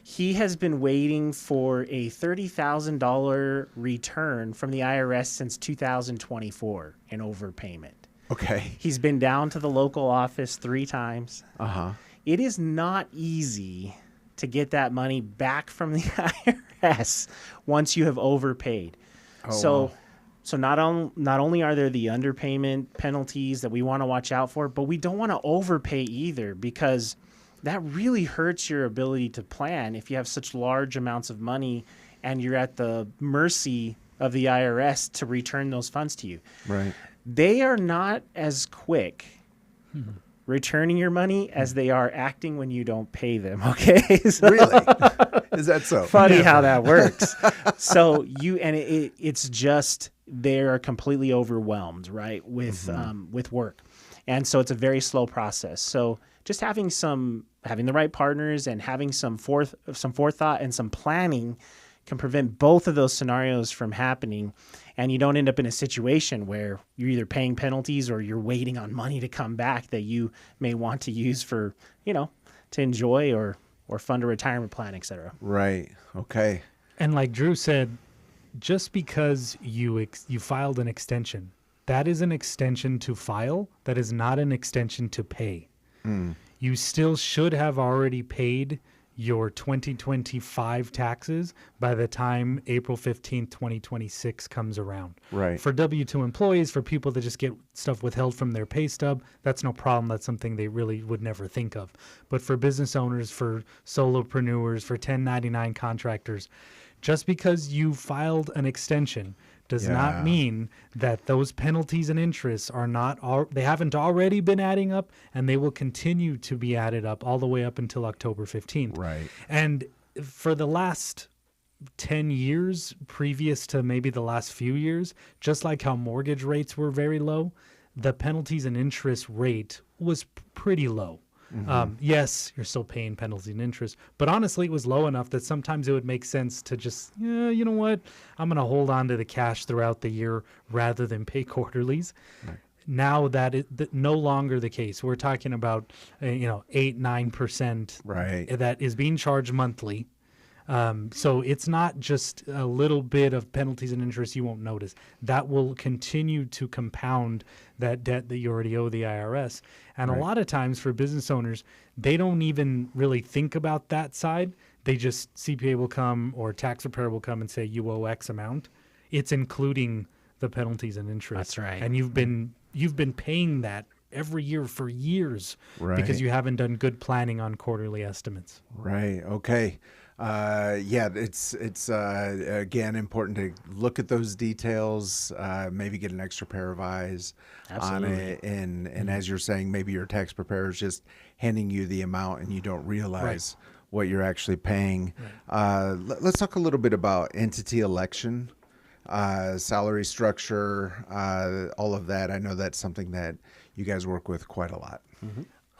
he has been waiting for a $30,000 return from the IRS since 2024 in overpayment. Okay. He's been down to the local office 3 times. Uh-huh. It is not easy to get that money back from the IRS once you have overpaid. Wow. So not only are there the underpayment penalties that we want to watch out for, but we don't want to overpay either, because that really hurts your ability to plan if you have such large amounts of money and you're at the mercy of the IRS to return those funds to you. Right. They are not as quick returning your money as they are acting when you don't pay them. Okay. So, really? Is that so? Funny how that works. So it's just, they're completely overwhelmed, right, with work. And so it's a very slow process. So just having the right partners and having some forethought and some planning can prevent both of those scenarios from happening. And you don't end up in a situation where you're either paying penalties or you're waiting on money to come back that you may want to use for, to enjoy or fund a retirement plan, et cetera. Right. Okay. And like Drew said, just because you filed an extension, that is an extension to file. That is not an extension to pay. You still should have already paid your 2025 taxes by the time April 15th, 2026 comes around. Right. For W-2 employees, for people that just get stuff withheld from their pay stub, that's no problem. That's something they really would never think of. But for business owners, for solopreneurs, for 1099 contractors, just because you filed an extension does not mean that those penalties and interests they haven't already been adding up, and they will continue to be added up all the way up until October 15th. Right. And for the last 10 years, previous to maybe the last few years, just like how mortgage rates were very low, the penalties and interest rate was pretty low. Yes, you're still paying penalty and interest, but honestly, it was low enough that sometimes it would make sense to just, you know what, I'm going to hold on to the cash throughout the year rather than pay quarterlies. Right. Now that is no longer the case. We're talking about 8-9% that is being charged monthly. So it's not just a little bit of penalties and interest you won't notice. That will continue to compound that debt that you already owe the IRS. And a lot of times for business owners, they don't even really think about that side. They just, CPA will come or tax preparer will come and say, you owe X amount. It's including the penalties and interest. That's right. And you've been paying that every year for years because you haven't done good planning on quarterly estimates. Right. Okay. It's again important to look at those details, maybe get an extra pair of eyes on it. And as you're saying, maybe your tax preparer is just handing you the amount and you don't realize what you're actually paying. Let's talk a little bit about entity election, salary structure, all of that. I know that's something that you guys work with quite a lot.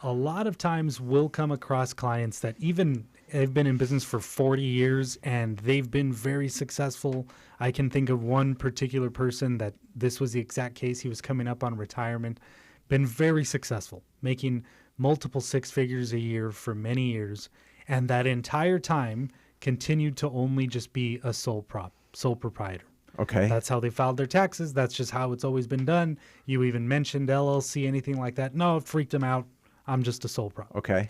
A lot of times we'll come across clients that even have been in business for 40 years and they've been very successful. I can think of one particular person that this was the exact case. He was coming up on retirement, been very successful, making multiple six figures a year for many years. And that entire time continued to only just be a sole proprietor. Okay. That's how they filed their taxes. That's just how it's always been done. You even mentioned LLC, anything like that. No, it freaked him out. I'm just a sole prop. Okay.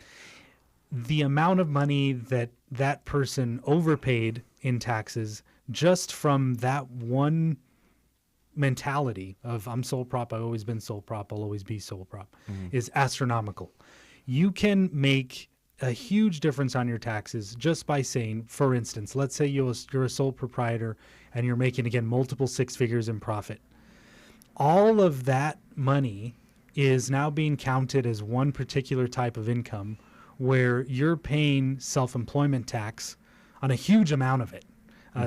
The amount of money that person overpaid in taxes just from that one mentality of I'm sole prop, I've always been sole prop, I'll always be sole prop, is astronomical. You can make a huge difference on your taxes just by saying, for instance, let's say you're a sole proprietor and you're making, again, multiple six figures in profit. All of that money is now being counted as one particular type of income where you're paying self-employment tax on a huge amount of it.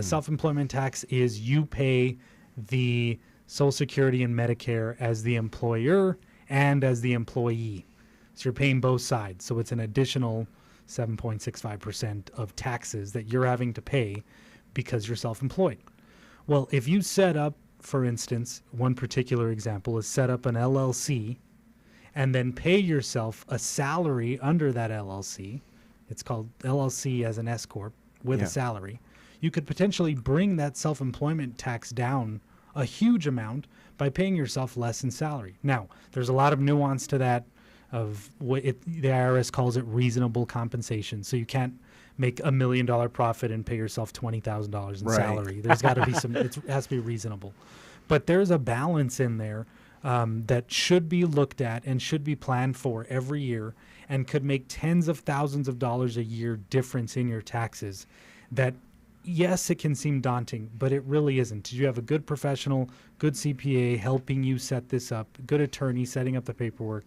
Self-employment tax is you pay the Social Security and Medicare as the employer and as the employee. So you're paying both sides. So it's an additional 7.65% of taxes that you're having to pay because you're self-employed. Well, if you set up, for instance, one particular example is set up an LLC and then pay yourself a salary under that LLC. It's called LLC as an S Corp with a salary. You could potentially bring that self-employment tax down a huge amount by paying yourself less in salary. Now, there's a lot of nuance to that of what the IRS calls it reasonable compensation. So you can't make $1 million profit and pay yourself $20,000 in salary. There's got to be it has to be reasonable. But there's a balance in there that should be looked at and should be planned for every year and could make tens of thousands of dollars a year difference in your taxes. That, yes, it can seem daunting, but it really isn't. You have a good professional, good CPA helping you set this up, good attorney setting up the paperwork.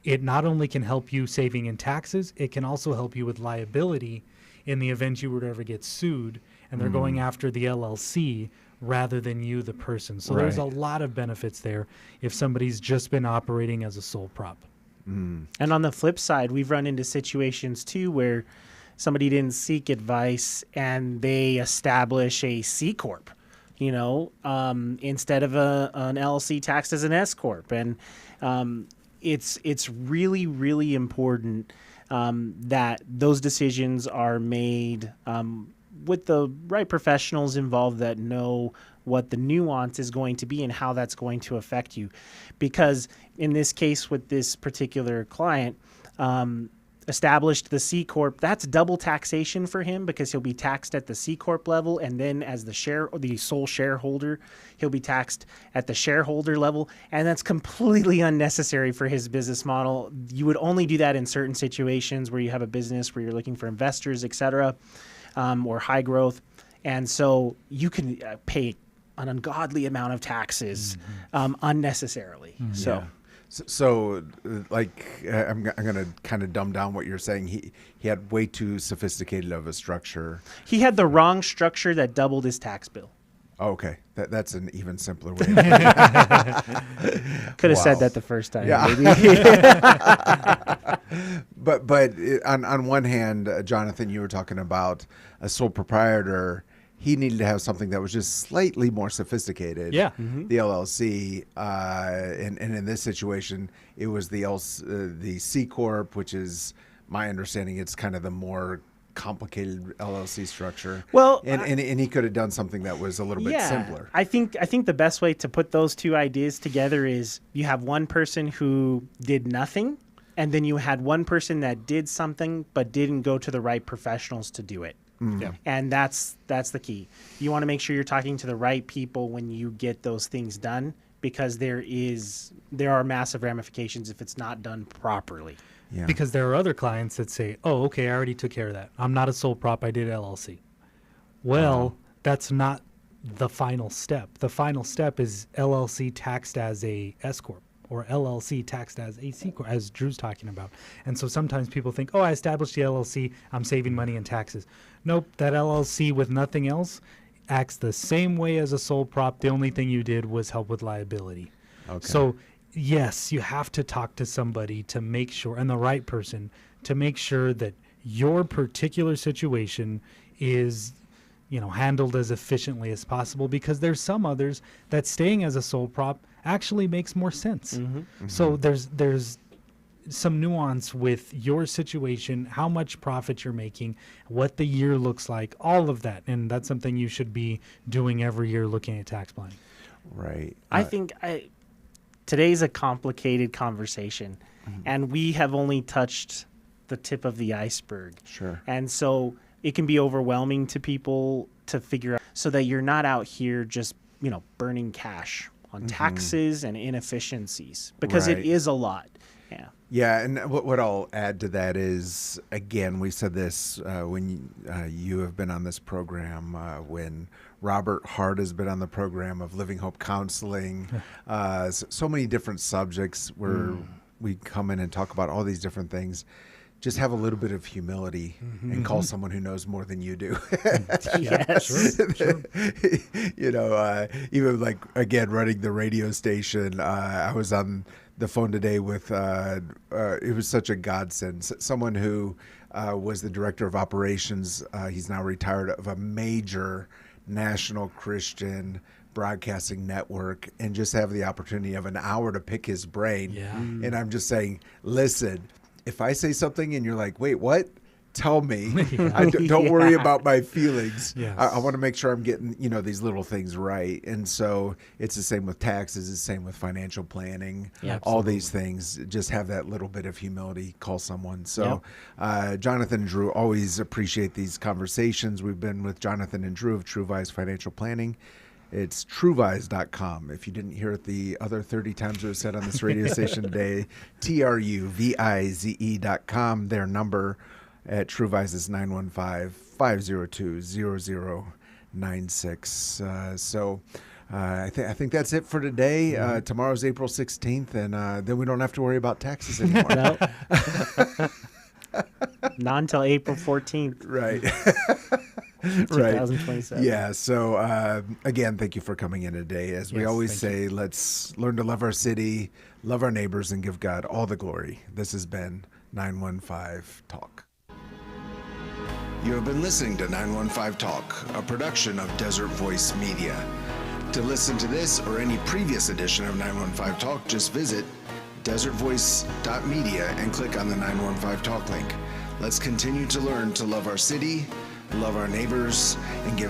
It not only can help you saving in taxes, it can also help you with liability in the event you were to ever get sued and they're going after the LLC rather than you, the person. So there's a lot of benefits there if somebody's just been operating as a sole prop. And on the flip side, we've run into situations too where somebody didn't seek advice and they establish a C Corp, instead of an LLC taxed as an S Corp. And it's really, really important that those decisions are made with the right professionals involved that know what the nuance is going to be and how that's going to affect you. Because in this case with this particular client, established the C Corp, that's double taxation for him because he'll be taxed at the C Corp level, and then as the sole shareholder, he'll be taxed at the shareholder level, and that's completely unnecessary for his business model. You would only do that in certain situations where you have a business where you're looking for investors, etc., or high growth, and so you can pay an ungodly amount of taxes unnecessarily. So, I'm going to kind of dumb down what you're saying. He had way too sophisticated of a structure. He had the wrong structure that doubled his tax bill. Okay, that's an even simpler way. Could have said that the first time. Yeah. Maybe. but on one hand, Jonathan, you were talking about a sole proprietor. He needed to have something that was just slightly more sophisticated. Yeah. The LLC, and in this situation, it was the C corp, which is my understanding. It's kind of the more complicated LLC structure. Well, and he could have done something that was a little bit simpler. I think the best way to put those two ideas together is you have one person who did nothing, and then you had one person that did something but didn't go to the right professionals to do it. Yeah. And that's the key. You want to make sure you're talking to the right people when you get those things done, because there are massive ramifications if it's not done properly. Yeah. Because there are other clients that say, oh, okay, I already took care of that. I'm not a sole prop. I did LLC. Well, that's not the final step. The final step is LLC taxed as a S corp or LLC taxed as a C corp, as Drew's talking about. And so sometimes people think, oh, I established the LLC. I'm saving money in taxes. Nope, that LLC with nothing else acts the same way as a sole prop. The only thing you did was help with liability. Okay. So yes, you have to talk to somebody to make sure, and the right person, to make sure that your particular situation is, handled as efficiently as possible, because there's some others that staying as a sole prop actually makes more sense. So there's some nuance with your situation, how much profit you're making, what the year looks like, all of that. And that's something you should be doing every year, looking at tax planning. Right. I think today's a complicated conversation, and we have only touched the tip of the iceberg. Sure. And so it can be overwhelming to people to figure out, so that you're not out here just, burning cash on taxes and inefficiencies, because it is a lot. Yeah. Yeah, and what I'll add to that is, again, we said this when you have been on this program, when Robert Hart has been on the program of Living Hope Counseling, so many different subjects where we come in and talk about all these different things. Just have a little bit of humility and call someone who knows more than you do. Yes. Sure. Even like, again, running the radio station, I was on the phone today with, it was such a godsend. Someone who was the director of operations, he's now retired, of a major national Christian broadcasting network, and just have the opportunity of an hour to pick his brain. Yeah. And I'm just saying, listen, if I say something and you're like, wait, what? Tell me. Don't worry about my feelings. Yes. I want to make sure I'm getting, these little things right. And so it's the same with taxes. It's the same with financial planning. Yeah, all these things. Just have that little bit of humility. Call someone. So Jonathan and Drew, always appreciate these conversations. We've been with Jonathan and Drew of Truvize Financial Planning. It's Truvize.com. If you didn't hear it the other 30 times it was said on this radio station today, Truvize.com. Their number at Truvize is 915-502-0096. So I think that's it for today. Tomorrow's April 16th, and then we don't have to worry about taxes anymore. No. Not until April 14th. Right. 2027. Yeah. So again, thank you for coming in today. As we always say, let's learn to love our city, love our neighbors, and give God all the glory. This has been 915 Talk. You have been listening to 915 Talk, a production of Desert Voice Media. To listen to this or any previous edition of 915 Talk, just visit desertvoice.media and click on the 915 Talk link. Let's continue to learn to love our city, love our neighbors, and give